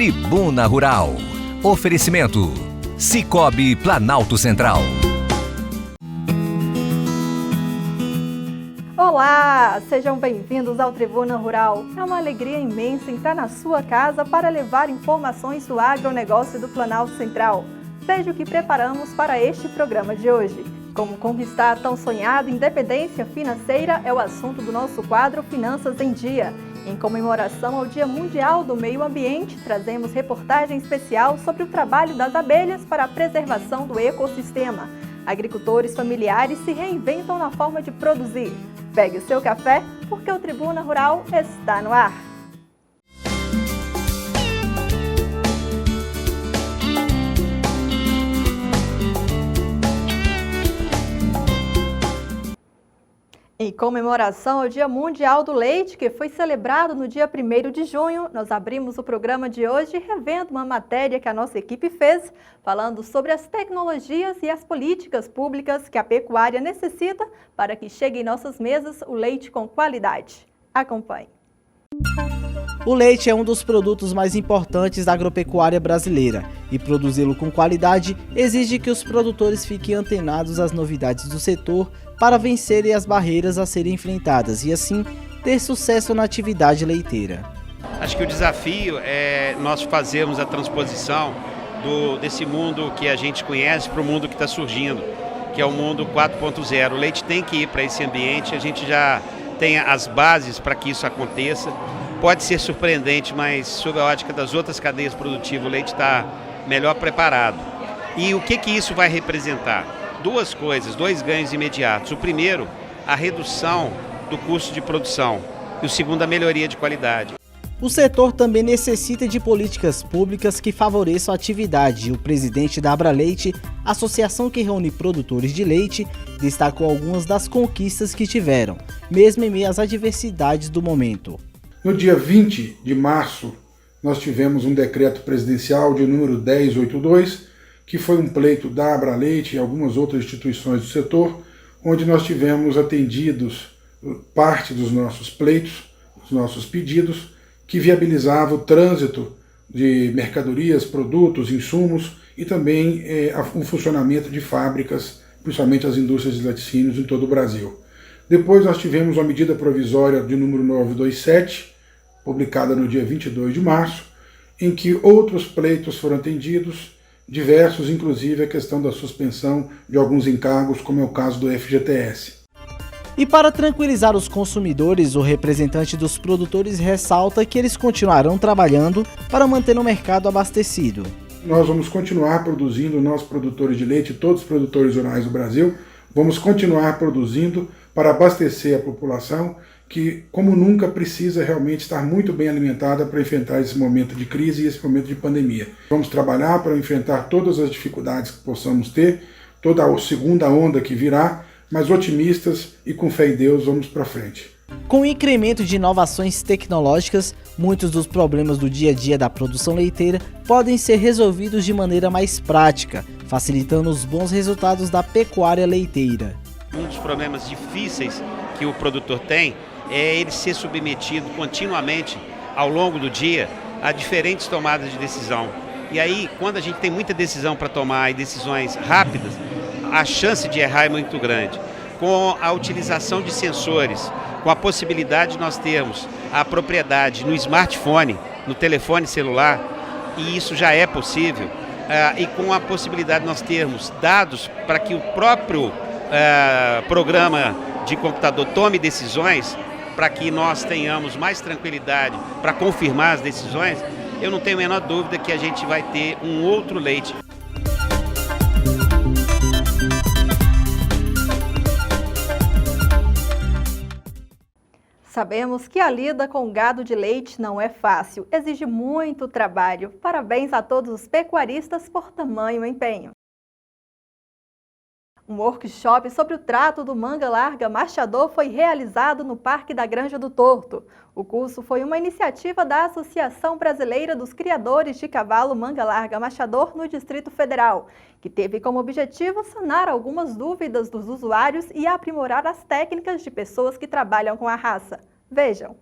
Tribuna Rural. Oferecimento: Cicobi Planalto Central. Olá, sejam bem-vindos ao Tribuna Rural. É uma alegria imensa entrar na sua casa para levar informações do agronegócio do Planalto Central. Veja o que preparamos para este programa de hoje. Como conquistar a tão sonhada independência financeira é o assunto do nosso quadro Finanças em Dia. Em comemoração ao Dia Mundial do Meio Ambiente, trazemos reportagem especial sobre o trabalho das abelhas para a preservação do ecossistema. Agricultores familiares se reinventam na forma de produzir. Pegue o seu café, porque o Tribuna Rural está no ar. Em comemoração ao Dia Mundial do Leite, que foi celebrado no dia 1º de junho, nós abrimos o programa de hoje revendo uma matéria que a nossa equipe fez, falando sobre as tecnologias e as políticas públicas que a pecuária necessita para que chegue em nossas mesas o leite com qualidade. Acompanhe. O leite é um dos produtos mais importantes da agropecuária brasileira e produzi-lo com qualidade exige que os produtores fiquem antenados às novidades do setor para vencerem as barreiras a serem enfrentadas e assim ter sucesso na atividade leiteira. Acho que o desafio é nós fazermos a transposição desse mundo que a gente conhece para o mundo que está surgindo, que é o mundo 4.0. O leite tem que ir para esse ambiente, a gente já tem as bases para que isso aconteça. Pode ser surpreendente, mas sob a ótica das outras cadeias produtivas, o leite está melhor preparado. E o que isso vai representar? Duas coisas, dois ganhos imediatos. O primeiro, a redução do custo de produção. E o segundo, a melhoria de qualidade. O setor também necessita de políticas públicas que favoreçam a atividade. O presidente da Abraleite, associação que reúne produtores de leite, destacou algumas das conquistas que tiveram, mesmo em meio às adversidades do momento. No dia 20 de março, nós tivemos um decreto presidencial de número 1082, que foi um pleito da Abraleite e algumas outras instituições do setor, onde nós tivemos atendidos parte dos nossos pleitos, dos nossos pedidos, que viabilizava o trânsito de mercadorias, produtos, insumos e também o funcionamento de fábricas, principalmente as indústrias de laticínios em todo o Brasil. Depois nós tivemos uma medida provisória de número 927, publicada no dia 22 de março, em que outros pleitos foram atendidos, diversos, inclusive a questão da suspensão de alguns encargos, como é o caso do FGTS. E para tranquilizar os consumidores, o representante dos produtores ressalta que eles continuarão trabalhando para manter o mercado abastecido. Nós vamos continuar produzindo, nós produtores de leite, todos os produtores rurais do Brasil, vamos continuar produzindo para abastecer a população que, como nunca, precisa realmente estar muito bem alimentada para enfrentar esse momento de crise e esse momento de pandemia. Vamos trabalhar para enfrentar todas as dificuldades que possamos ter, toda a segunda onda que virá, mas otimistas e com fé em Deus vamos para frente. Com o incremento de inovações tecnológicas, muitos dos problemas do dia a dia da produção leiteira podem ser resolvidos de maneira mais prática, facilitando os bons resultados da pecuária leiteira. Um dos problemas difíceis que o produtor tem é ele ser submetido continuamente, ao longo do dia, a diferentes tomadas de decisão. E aí, quando a gente tem muita decisão para tomar e decisões rápidas, a chance de errar é muito grande. Com a utilização de sensores, com a possibilidade de nós termos a propriedade no smartphone, no telefone celular, e isso já é possível, e com a possibilidade de nós termos dados para que o próprio programa de computador tome decisões, para que nós tenhamos mais tranquilidade para confirmar as decisões, eu não tenho a menor dúvida que a gente vai ter um outro leite. Sabemos que a lida com gado de leite não é fácil, exige muito trabalho. Parabéns a todos os pecuaristas por tamanho empenho. Um workshop sobre o trato do manga larga machador foi realizado no Parque da Granja do Torto. O curso foi uma iniciativa da Associação Brasileira dos Criadores de Cavalo Manga Larga Machador no Distrito Federal, que teve como objetivo sanar algumas dúvidas dos usuários e aprimorar as técnicas de pessoas que trabalham com a raça. Vejam.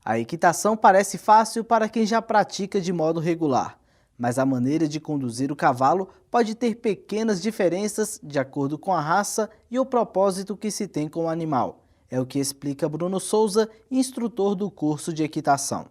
A equitação parece fácil para quem já pratica de modo regular, mas a maneira de conduzir o cavalo pode ter pequenas diferenças de acordo com a raça e o propósito que se tem com o animal. É o que explica Bruno Souza, instrutor do curso de equitação.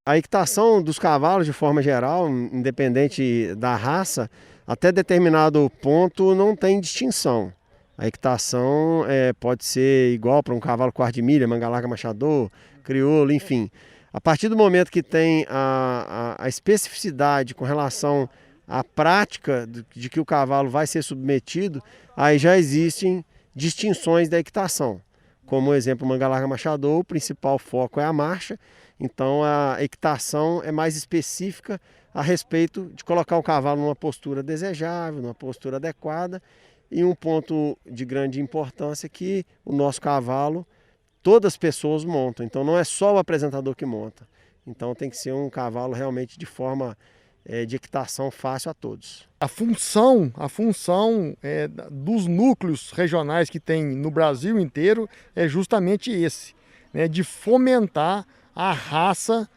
A equitação dos cavalos, de forma geral, independente da raça, até determinado ponto não tem distinção. A equitação pode ser igual para um cavalo quarto de milha, manga larga machador, crioulo, enfim. A partir do momento que tem a especificidade com relação à prática de que o cavalo vai ser submetido, aí já existem distinções da equitação. Como exemplo, manga larga machador, o principal foco é a marcha, então a equitação é mais específica a respeito de colocar o cavalo numa postura desejável, numa postura adequada. E um ponto de grande importância é que o nosso cavalo, todas as pessoas montam, então não é só o apresentador que monta. Então tem que ser um cavalo realmente de forma de equitação fácil a todos. A função dos núcleos regionais que tem no Brasil inteiro é justamente esse, né, de fomentar a raça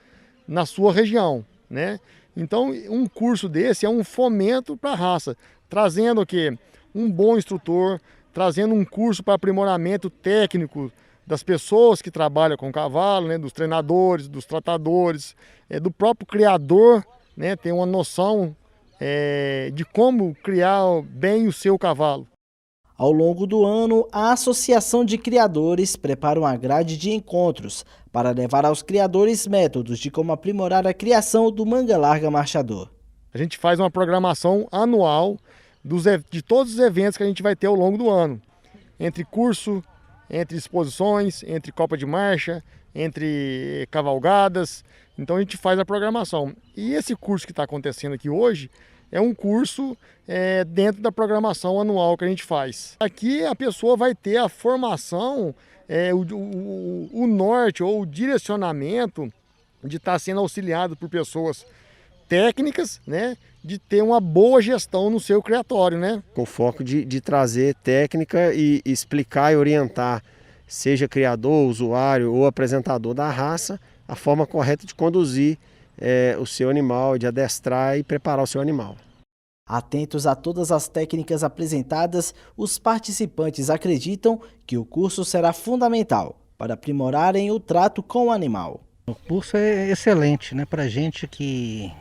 na sua região, né? Então um curso desse é um fomento para a raça, trazendo o quê? Um bom instrutor, trazendo um curso para aprimoramento técnico das pessoas que trabalham com o cavalo, né, dos treinadores, dos tratadores, do próprio criador, né, tem uma noção de como criar bem o seu cavalo. Ao longo do ano, a Associação de Criadores prepara uma grade de encontros para levar aos criadores métodos de como aprimorar a criação do manga larga marchador. A gente faz uma programação anual de todos os eventos que a gente vai ter ao longo do ano, entre curso, entre exposições, entre copa de marcha, entre cavalgadas. Então a gente faz a programação. E esse curso que está acontecendo aqui hoje é um curso dentro da programação anual que a gente faz. Aqui a pessoa vai ter a formação, o norte ou o direcionamento de estar sendo auxiliado por pessoas técnicas, né, de ter uma boa gestão no seu criatório, né? Com foco de trazer técnica e explicar e orientar, seja criador, usuário ou apresentador da raça, a forma correta de conduzir o seu animal, de adestrar e preparar o seu animal. Atentos a todas as técnicas apresentadas, os participantes acreditam que o curso será fundamental para aprimorarem o trato com o animal. O curso é excelente, né? Para a gente que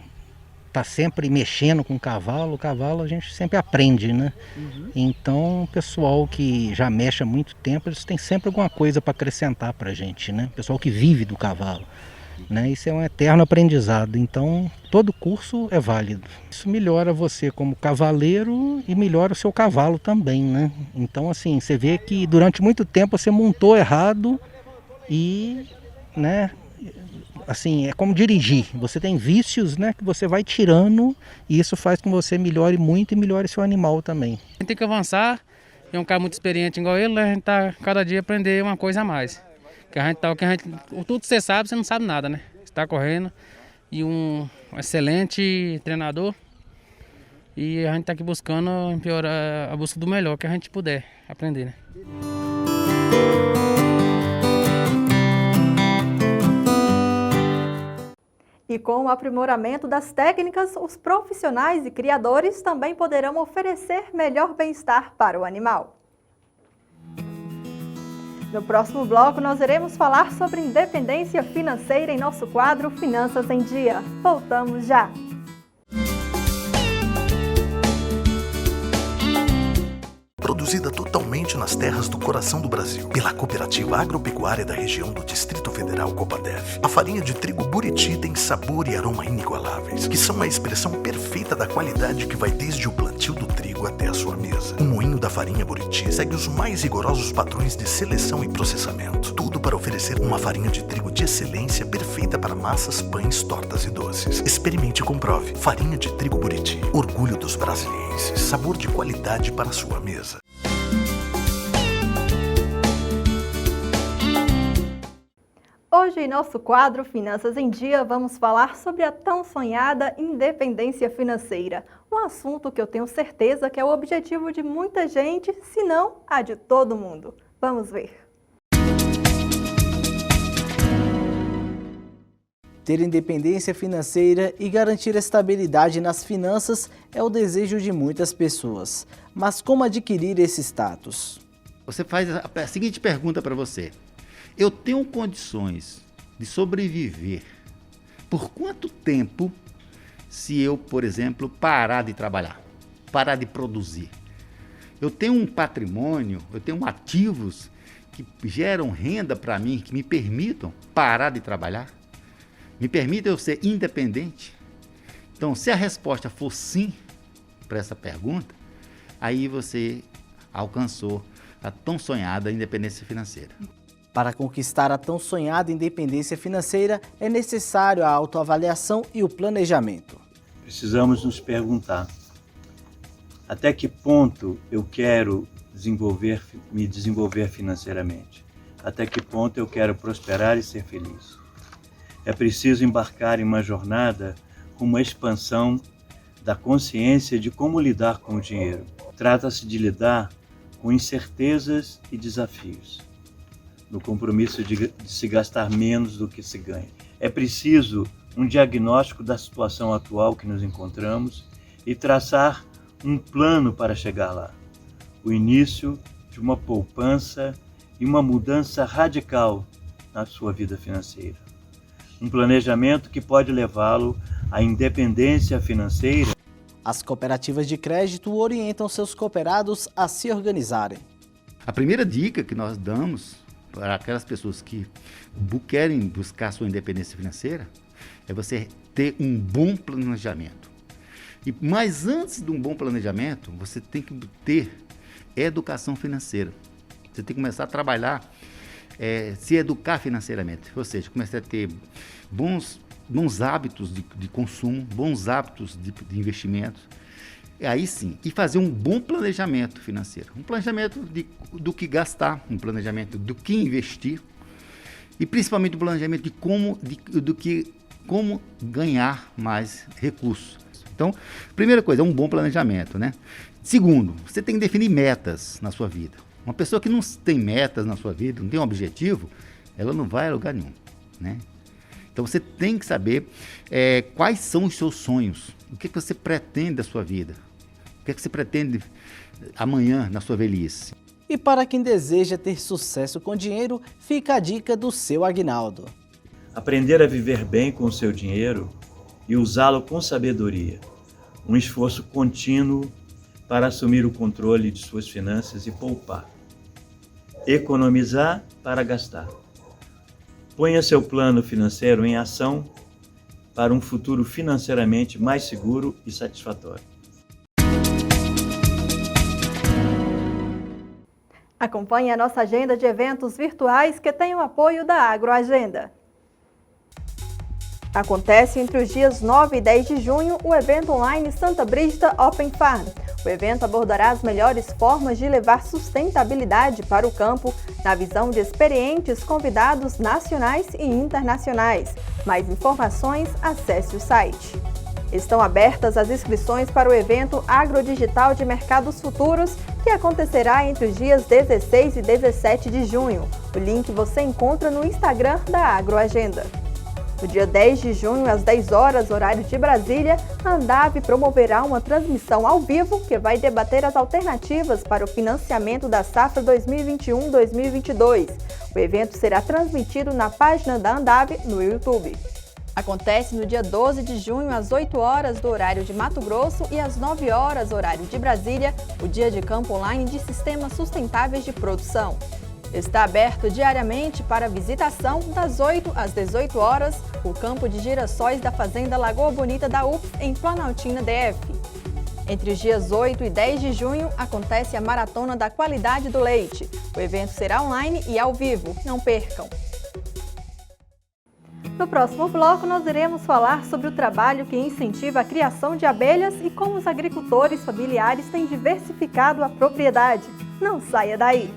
está sempre mexendo com o cavalo a gente sempre aprende, né? Então o pessoal que já mexe há muito tempo, eles têm sempre alguma coisa para acrescentar para a gente, né? O pessoal que vive do cavalo, né? Isso é um eterno aprendizado, então todo curso é válido. Isso melhora você como cavaleiro e melhora o seu cavalo também, né? Então assim, você vê que durante muito tempo você montou errado e, né? Assim, é como dirigir, você tem vícios, né, que você vai tirando e isso faz com que você melhore muito e melhore seu animal também. A gente tem que avançar, é um cara muito experiente igual ele, né? A gente tá cada dia aprender uma coisa a mais. Tudo que você sabe, você não sabe nada, né? Você está correndo e um excelente treinador e a gente está aqui buscando a busca do melhor que a gente puder aprender, né? E com o aprimoramento das técnicas, os profissionais e criadores também poderão oferecer melhor bem-estar para o animal. No próximo bloco, nós iremos falar sobre independência financeira em nosso quadro Finanças em Dia. Voltamos já! Produzida totalmente nas terras do coração do Brasil, pela Cooperativa Agropecuária da região do Distrito Federal Copadev. A farinha de trigo Buriti tem sabor e aroma inigualáveis, que são a expressão perfeita da qualidade que vai desde o plantio do trigo até a sua mesa. O moinho da farinha Buriti segue os mais rigorosos padrões de seleção e processamento. Tudo para oferecer uma farinha de trigo de excelência perfeita para massas, pães, tortas e doces. Experimente e comprove. Farinha de trigo Buriti. Orgulho dos brasilienses. Sabor de qualidade para a sua mesa. Hoje, em nosso quadro Finanças em Dia, vamos falar sobre a tão sonhada independência financeira. Um assunto que eu tenho certeza que é o objetivo de muita gente, se não a de todo mundo. Vamos ver. Ter independência financeira e garantir estabilidade nas finanças é o desejo de muitas pessoas. Mas como adquirir esse status? Você faz a seguinte pergunta para você. Eu tenho condições de sobreviver por quanto tempo se eu, por exemplo, parar de trabalhar, parar de produzir? Eu tenho um patrimônio, eu tenho ativos que geram renda para mim, que me permitam parar de trabalhar? Me permitam eu ser independente? Então, se a resposta for sim para essa pergunta, aí você alcançou a tão sonhada independência financeira. Para conquistar a tão sonhada independência financeira, é necessário a autoavaliação e o planejamento. Precisamos nos perguntar: até que ponto eu quero me desenvolver financeiramente? Até que ponto eu quero prosperar e ser feliz? É preciso embarcar em uma jornada com uma expansão da consciência de como lidar com o dinheiro. Trata-se de lidar com incertezas e desafios, no compromisso de se gastar menos do que se ganha. É preciso um diagnóstico da situação atual que nos encontramos e traçar um plano para chegar lá. O início de uma poupança e uma mudança radical na sua vida financeira. Um planejamento que pode levá-lo à independência financeira. As cooperativas de crédito orientam seus cooperados a se organizarem. A primeira dica que nós damos para aquelas pessoas que querem buscar sua independência financeira é você ter um bom planejamento. Mas antes de um bom planejamento, você tem que ter educação financeira. Você tem que começar a trabalhar, se educar financeiramente. Ou seja, começar a ter bons hábitos de consumo, bons hábitos de investimentos. Aí sim, e fazer um bom planejamento financeiro. Um planejamento do que gastar, um planejamento do que investir e principalmente um planejamento de como ganhar mais recursos. Então, primeira coisa, é um bom planejamento, né? Segundo, você tem que definir metas na sua vida. Uma pessoa que não tem metas na sua vida, não tem um objetivo, ela não vai a lugar nenhum, né? Então você tem que saber quais são os seus sonhos, o que você pretende da sua vida, o que você pretende amanhã na sua velhice. E para quem deseja ter sucesso com dinheiro, fica a dica do seu Aguinaldo. Aprender a viver bem com o seu dinheiro e usá-lo com sabedoria. Um esforço contínuo para assumir o controle de suas finanças e poupar. Economizar para gastar. Ponha seu plano financeiro em ação para um futuro financeiramente mais seguro e satisfatório. Acompanhe a nossa agenda de eventos virtuais que tem o apoio da Agroagenda. Acontece entre os dias 9 e 10 de junho o evento online Santa Brígida Open Farm. O evento abordará as melhores formas de levar sustentabilidade para o campo, na visão de experientes convidados nacionais e internacionais. Mais informações, acesse o site. Estão abertas as inscrições para o evento Agrodigital de Mercados Futuros, que acontecerá entre os dias 16 e 17 de junho. O link você encontra no Instagram da Agroagenda. No dia 10 de junho, às 10 horas, horário de Brasília, a Andave promoverá uma transmissão ao vivo que vai debater as alternativas para o financiamento da safra 2021-2022. O evento será transmitido na página da Andave no YouTube. Acontece no dia 12 de junho, às 8 horas do horário de Mato Grosso e às 9 horas, horário de Brasília, o Dia de Campo Online de Sistemas Sustentáveis de Produção. Está aberto diariamente para visitação das 8 às 18 horas o campo de girassóis da Fazenda Lagoa Bonita da UFS, em Planaltina, DF. Entre os dias 8 e 10 de junho acontece a Maratona da Qualidade do Leite. O evento será online e ao vivo. Não percam! No próximo bloco, nós iremos falar sobre o trabalho que incentiva a criação de abelhas e como os agricultores familiares têm diversificado a propriedade. Não saia daí!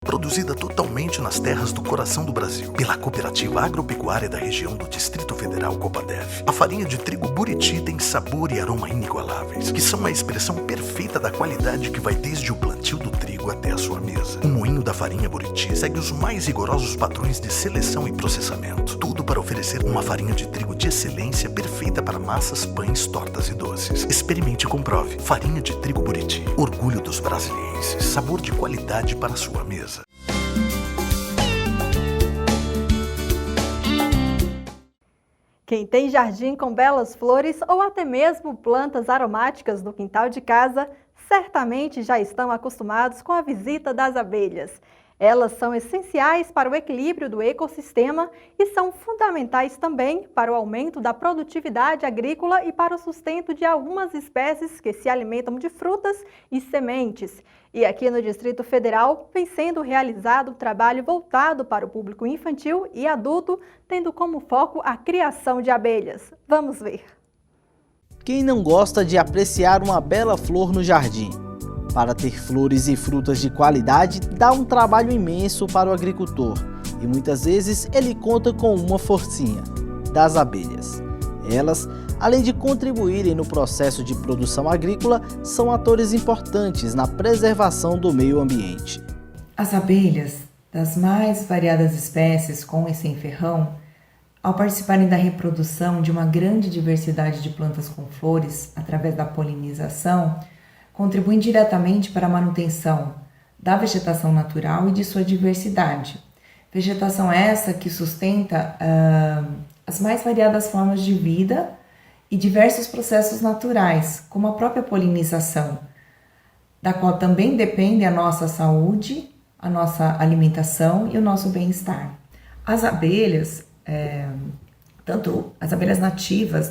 Produzida totalmente nas terras do coração do Brasil, pela Cooperativa Agropecuária da região do Distrito Federal Copadef. A farinha de trigo Buriti tem sabor e aroma inigualáveis, que são a expressão perfeita da qualidade que vai desde o plantio do trigo trigo até a sua mesa. O moinho da farinha Buriti segue os mais rigorosos padrões de seleção e processamento. Tudo para oferecer uma farinha de trigo de excelência perfeita para massas, pães, tortas e doces. Experimente e comprove. Farinha de trigo Buriti. Orgulho dos brasilienses. Sabor de qualidade para a sua mesa. Quem tem jardim com belas flores ou até mesmo plantas aromáticas no quintal de casa, certamente já estão acostumados com a visita das abelhas. Elas são essenciais para o equilíbrio do ecossistema e são fundamentais também para o aumento da produtividade agrícola e para o sustento de algumas espécies que se alimentam de frutas e sementes. E aqui no Distrito Federal vem sendo realizado um trabalho voltado para o público infantil e adulto, tendo como foco a criação de abelhas. Vamos ver. Quem não gosta de apreciar uma bela flor no jardim? Para ter flores e frutas de qualidade, dá um trabalho imenso para o agricultor e muitas vezes ele conta com uma forcinha, das abelhas. Elas, além de contribuírem no processo de produção agrícola, são atores importantes na preservação do meio ambiente. As abelhas, das mais variadas espécies com e sem ferrão, ao participarem da reprodução de uma grande diversidade de plantas com flores através da polinização, contribuem diretamente para a manutenção da vegetação natural e de sua diversidade. Vegetação essa que sustenta as mais variadas formas de vida e diversos processos naturais, como a própria polinização, da qual também depende a nossa saúde, a nossa alimentação e o nosso bem-estar. As abelhas, tanto as abelhas nativas,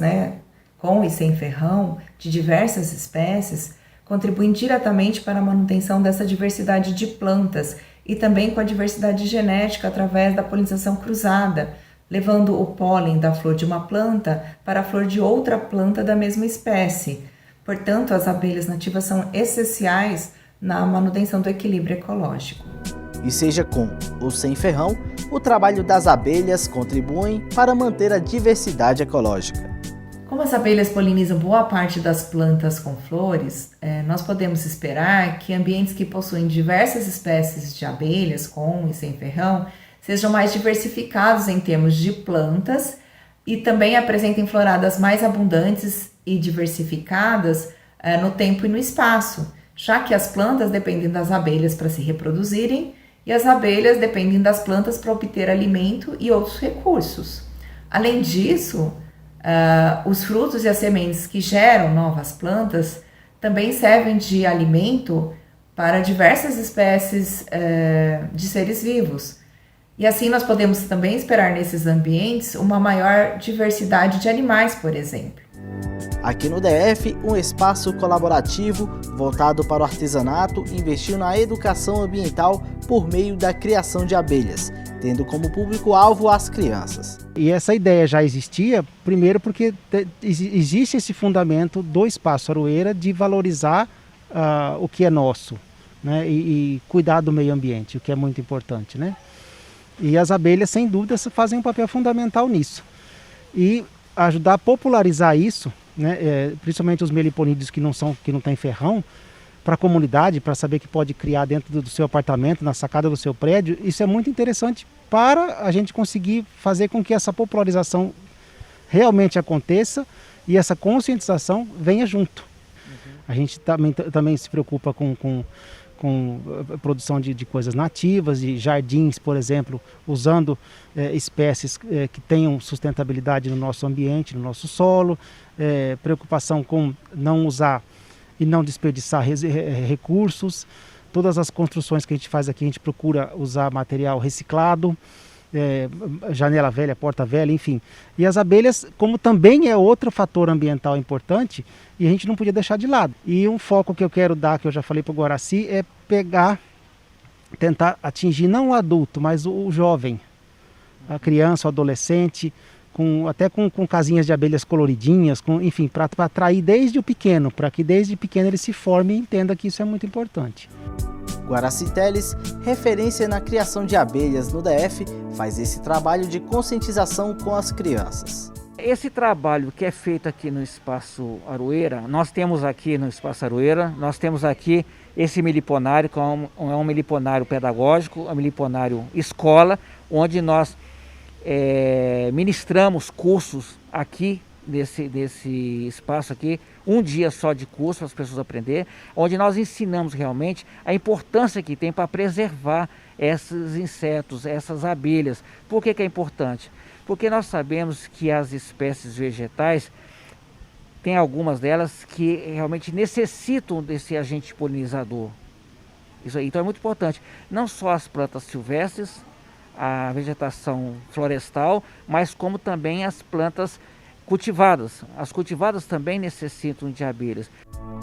com e sem ferrão, de diversas espécies, contribuem diretamente para a manutenção dessa diversidade de plantas e também com a diversidade genética através da polinização cruzada, levando o pólen da flor de uma planta para a flor de outra planta da mesma espécie. Portanto, as abelhas nativas são essenciais na manutenção do equilíbrio ecológico. E seja com ou sem ferrão, o trabalho das abelhas contribui para manter a diversidade ecológica. Como as abelhas polinizam boa parte das plantas com flores, nós podemos esperar que ambientes que possuem diversas espécies de abelhas, com e sem ferrão, sejam mais diversificados em termos de plantas e também apresentem floradas mais abundantes e diversificadas no tempo e no espaço, já que as plantas dependem das abelhas para se reproduzirem e as abelhas dependem das plantas para obter alimento e outros recursos. Além disso, os frutos e as sementes que geram novas plantas também servem de alimento para diversas espécies de seres vivos. E assim nós podemos também esperar nesses ambientes uma maior diversidade de animais, por exemplo. Aqui no DF, um espaço colaborativo voltado para o artesanato investiu na educação ambiental por meio da criação de abelhas, tendo como público-alvo as crianças. E essa ideia já existia, primeiro porque existe esse fundamento do Espaço Aroeira de valorizar o que é nosso, né? E cuidar do meio ambiente, o que é muito importante, né? E as abelhas, sem dúvida, fazem um papel fundamental nisso. E ajudar a popularizar isso, né? Principalmente os meliponídeos que não têm ferrão, para a comunidade, para saber que pode criar dentro do seu apartamento, na sacada do seu prédio, isso é muito interessante para a gente conseguir fazer com que essa popularização realmente aconteça e essa conscientização venha junto. A gente também se preocupa com a produção de coisas nativas, de jardins, por exemplo, usando espécies que tenham sustentabilidade no nosso ambiente, no nosso solo, preocupação com não usar e não desperdiçar recursos. Todas as construções que a gente faz aqui, a gente procura usar material reciclado, janela velha, porta velha, enfim. E as abelhas, como também é outro fator ambiental importante, e a gente não podia deixar de lado. E um foco que eu quero dar, que eu já falei para o Guaraci, é tentar atingir não o adulto, mas o jovem, a criança, o adolescente, até com casinhas de abelhas coloridinhas, enfim, para atrair desde o pequeno, para que desde pequeno ele se forme e entenda que isso é muito importante. Guaraci Teles, referência na criação de abelhas no DF, faz esse trabalho de conscientização com as crianças. Esse trabalho que é feito aqui no Espaço Aroeira, nós temos aqui no Espaço Aroeira, nós temos aqui esse meliponário, que é um meliponário pedagógico, um meliponário escola, onde nós ministramos cursos aqui desse espaço aqui, um dia só de curso para as pessoas aprenderem, onde nós ensinamos realmente a importância que tem para preservar esses insetos, essas abelhas. Por que é importante? Porque nós sabemos que as espécies vegetais, tem algumas delas que realmente necessitam desse agente polinizador. Isso aí, então é muito importante. Não só as plantas silvestres, a vegetação florestal, mas como também as plantas cultivadas. As cultivadas também necessitam de abelhas.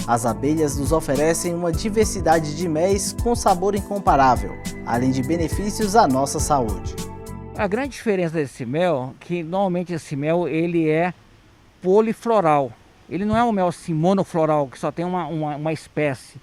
As abelhas nos oferecem uma diversidade de méis com sabor incomparável, além de benefícios à nossa saúde. A grande diferença desse mel, que normalmente esse mel ele é polifloral. Ele não é um mel assim, monofloral, que só tem uma espécie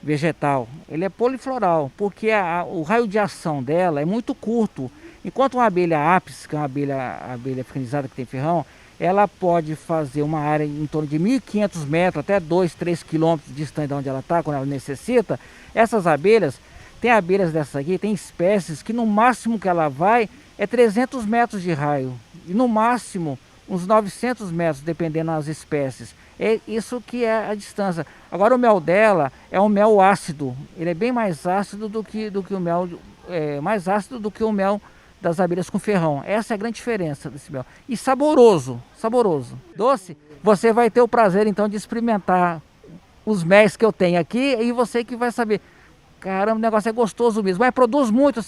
vegetal. Ele é polifloral, porque o raio de ação dela é muito curto. Enquanto uma abelha apis, que é uma abelha fricanizada que tem ferrão, ela pode fazer uma área em torno de 1.500 metros, até 2, 3 quilômetros distante de onde ela está, quando ela necessita. Essas abelhas, tem abelhas dessas aqui, tem espécies que no máximo que ela vai é 300 metros de raio. E no máximo uns 900 metros, dependendo das espécies. É isso que é a distância. Agora o mel dela é um mel ácido. Ele é bem mais ácido do que o mel, mais ácido do que o mel das abelhas com ferrão. Essa é a grande diferença desse mel. E saboroso, saboroso. Doce, você vai ter o prazer então de experimentar os méis que eu tenho aqui e você que vai saber. Caramba, o negócio é gostoso mesmo. Mas produz muito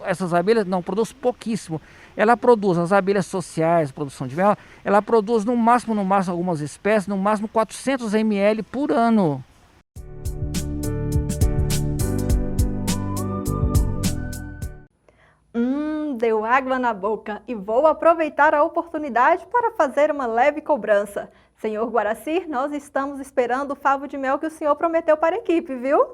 essas abelhas? Não, produz pouquíssimo. Ela produz, as abelhas sociais, produção de mel, ela produz no máximo algumas espécies, no máximo 400 ml por ano. Deu água na boca e vou aproveitar a oportunidade para fazer uma leve cobrança. Senhor Guaraci, nós estamos esperando o favo de mel que o senhor prometeu para a equipe, viu?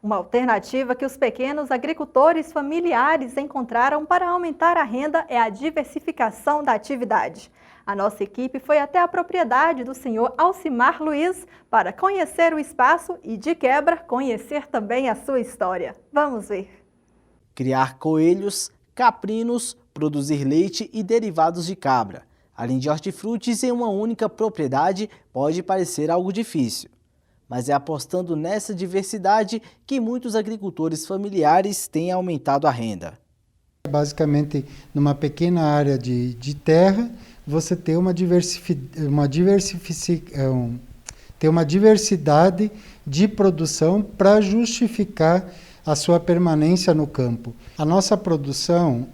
Uma alternativa que os pequenos agricultores familiares encontraram para aumentar a renda é a diversificação da atividade. A nossa equipe foi até a propriedade do senhor Alcimar Luiz para conhecer o espaço e, de quebra, conhecer também a sua história. Vamos ver. Criar coelhos, caprinos, produzir leite e derivados de cabra, além de hortifrutis em uma única propriedade, pode parecer algo difícil. Mas é apostando nessa diversidade que muitos agricultores familiares têm aumentado a renda. Basicamente, numa pequena área de terra, você tem uma diversidade de produção para justificar a sua permanência no campo. A nossa produção,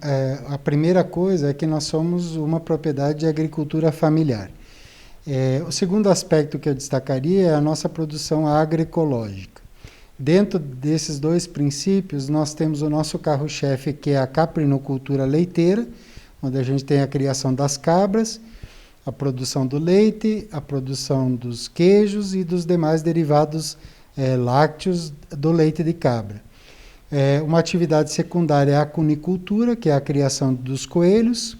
a primeira coisa é que nós somos uma propriedade de agricultura familiar. O segundo aspecto que eu destacaria é a nossa produção agroecológica. Dentro desses dois princípios, nós temos o nosso carro-chefe, que é a caprinocultura leiteira, onde a gente tem a criação das cabras, a produção do leite, a produção dos queijos e dos demais derivados lácteos do leite de cabra. Uma atividade secundária é a cunicultura, que é a criação dos coelhos,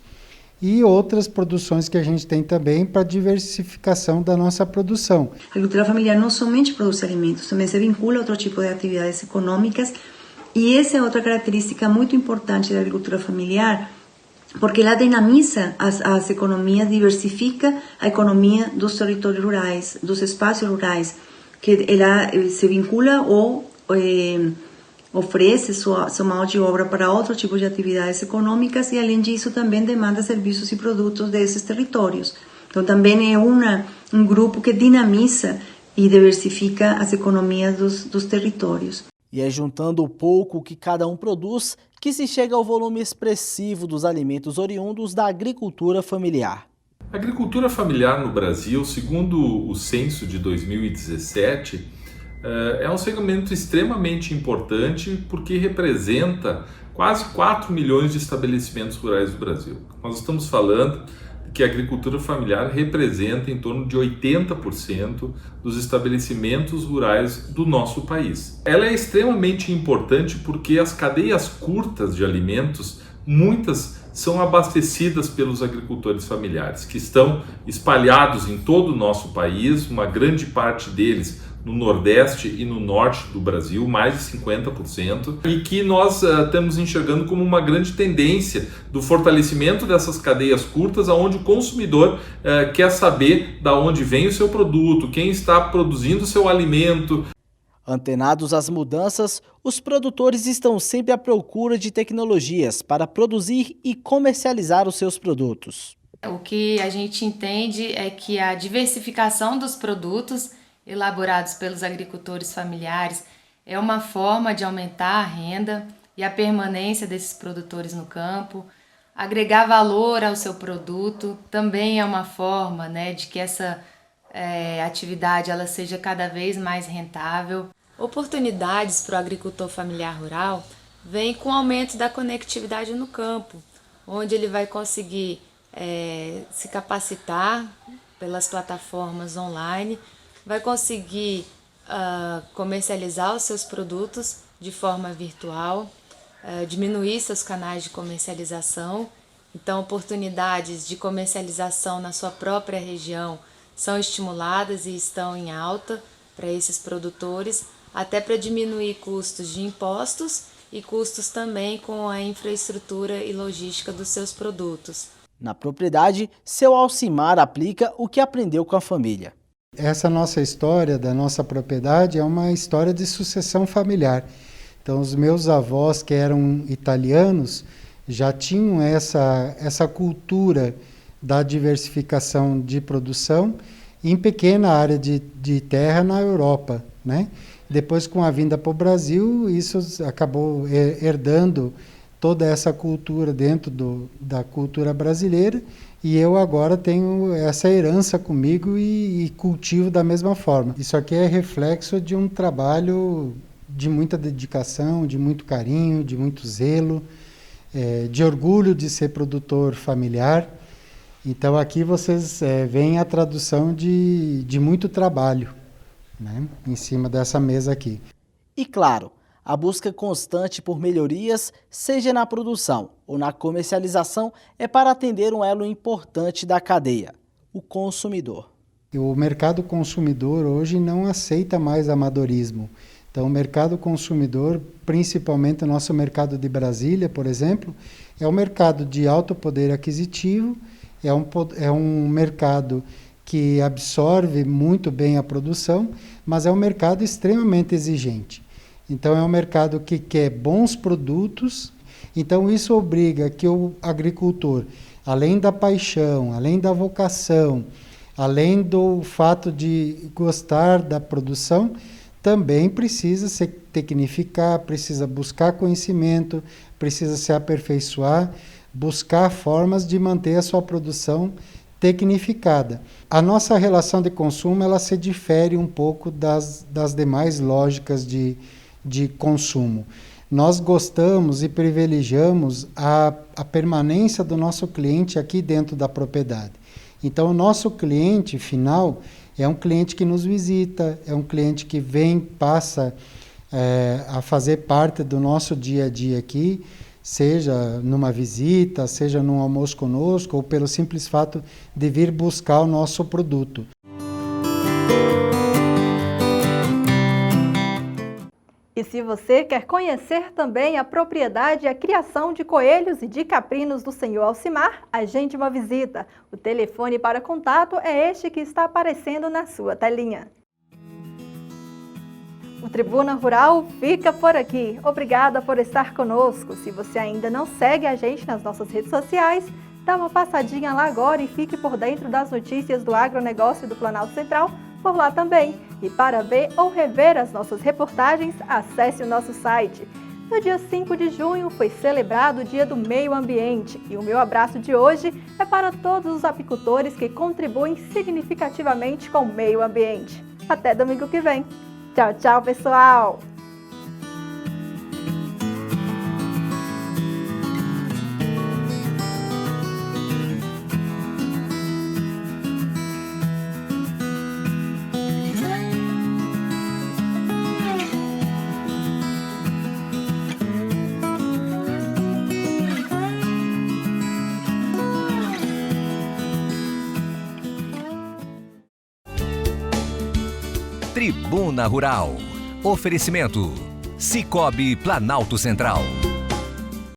e outras produções que a gente tem também para diversificação da nossa produção. A agricultura familiar não somente produz alimentos, também se vincula a outro tipo de atividades econômicas, e essa é outra característica muito importante da agricultura familiar, porque ela dinamiza as economias, diversifica a economia dos territórios rurais, dos espaços rurais, que ela se vincula ou oferece sua mão de obra para outro tipo de atividades econômicas e, além disso, também demanda serviços e produtos desses territórios. Então, também é um grupo que dinamiza e diversifica as economias dos territórios. E é juntando o pouco que cada um produz que se chega ao volume expressivo dos alimentos oriundos da agricultura familiar. A agricultura familiar no Brasil, segundo o censo de 2017, é um segmento extremamente importante porque representa quase 4 milhões de estabelecimentos rurais do Brasil. Nós estamos falando que a agricultura familiar representa em torno de 80% dos estabelecimentos rurais do nosso país. Ela é extremamente importante porque as cadeias curtas de alimentos, muitas são abastecidas pelos agricultores familiares, que estão espalhados em todo o nosso país, uma grande parte deles no Nordeste e no Norte do Brasil, mais de 50%, e que nós estamos enxergando como uma grande tendência do fortalecimento dessas cadeias curtas, onde o consumidor quer saber de onde vem o seu produto, quem está produzindo o seu alimento. Antenados às mudanças, os produtores estão sempre à procura de tecnologias para produzir e comercializar os seus produtos. O que a gente entende é que a diversificação dos produtos elaborados pelos agricultores familiares é uma forma de aumentar a renda e a permanência desses produtores no campo. Agregar valor ao seu produto também é uma forma, de que essa atividade ela seja cada vez mais rentável. Oportunidades para o agricultor familiar rural vêm com o aumento da conectividade no campo, onde ele vai conseguir se capacitar pelas plataformas online, vai conseguir comercializar os seus produtos de forma virtual, diminuir seus canais de comercialização. Então, oportunidades de comercialização na sua própria região são estimuladas e estão em alta para esses produtores, até para diminuir custos de impostos e custos também com a infraestrutura e logística dos seus produtos. Na propriedade, seu Alcimar aplica o que aprendeu com a família. Essa nossa história da nossa propriedade é uma história de sucessão familiar. Então, os meus avós, que eram italianos, já tinham essa cultura da diversificação de produção em pequena área de terra na Europa, né? Depois, com a vinda para o Brasil, isso acabou herdando toda essa cultura dentro da cultura brasileira, e eu agora tenho essa herança comigo e cultivo da mesma forma. Isso aqui é reflexo de um trabalho de muita dedicação, de muito carinho, de muito zelo, de orgulho de ser produtor familiar. Então aqui vocês veem a tradução de muito trabalho, né, em cima dessa mesa aqui. E claro, a busca constante por melhorias, seja na produção ou na comercialização, é para atender um elo importante da cadeia, o consumidor. O mercado consumidor hoje não aceita mais amadorismo. Então, o mercado consumidor, principalmente o nosso mercado de Brasília, por exemplo, é um mercado de alto poder aquisitivo, é um mercado que absorve muito bem a produção, mas é um mercado extremamente exigente. Então, é um mercado que quer bons produtos. Então, isso obriga que o agricultor, além da paixão, além da vocação, além do fato de gostar da produção, também precisa se tecnificar, precisa buscar conhecimento, precisa se aperfeiçoar, buscar formas de manter a sua produção tecnificada. A nossa relação de consumo ela se difere um pouco das demais lógicas de consumo. Nós gostamos e privilegiamos a permanência do nosso cliente aqui dentro da propriedade. Então, o nosso cliente final é um cliente que nos visita, é um cliente que vem, passa a fazer parte do nosso dia a dia aqui, seja numa visita, seja num almoço conosco, ou pelo simples fato de vir buscar o nosso produto. E se você quer conhecer também a propriedade e a criação de coelhos e de caprinos do senhor Alcimar, agende uma visita. O telefone para contato é este que está aparecendo na sua telinha. O Tribuna Rural fica por aqui. Obrigada por estar conosco. Se você ainda não segue a gente nas nossas redes sociais, dá uma passadinha lá agora e fique por dentro das notícias do agronegócio do Planalto Central por lá também. E para ver ou rever as nossas reportagens, acesse o nosso site. No dia 5 de junho foi celebrado o Dia do Meio Ambiente e o meu abraço de hoje é para todos os apicultores que contribuem significativamente com o meio ambiente. Até domingo que vem. Tchau, tchau, pessoal! Tribuna Rural. Oferecimento: Cicobi Planalto Central.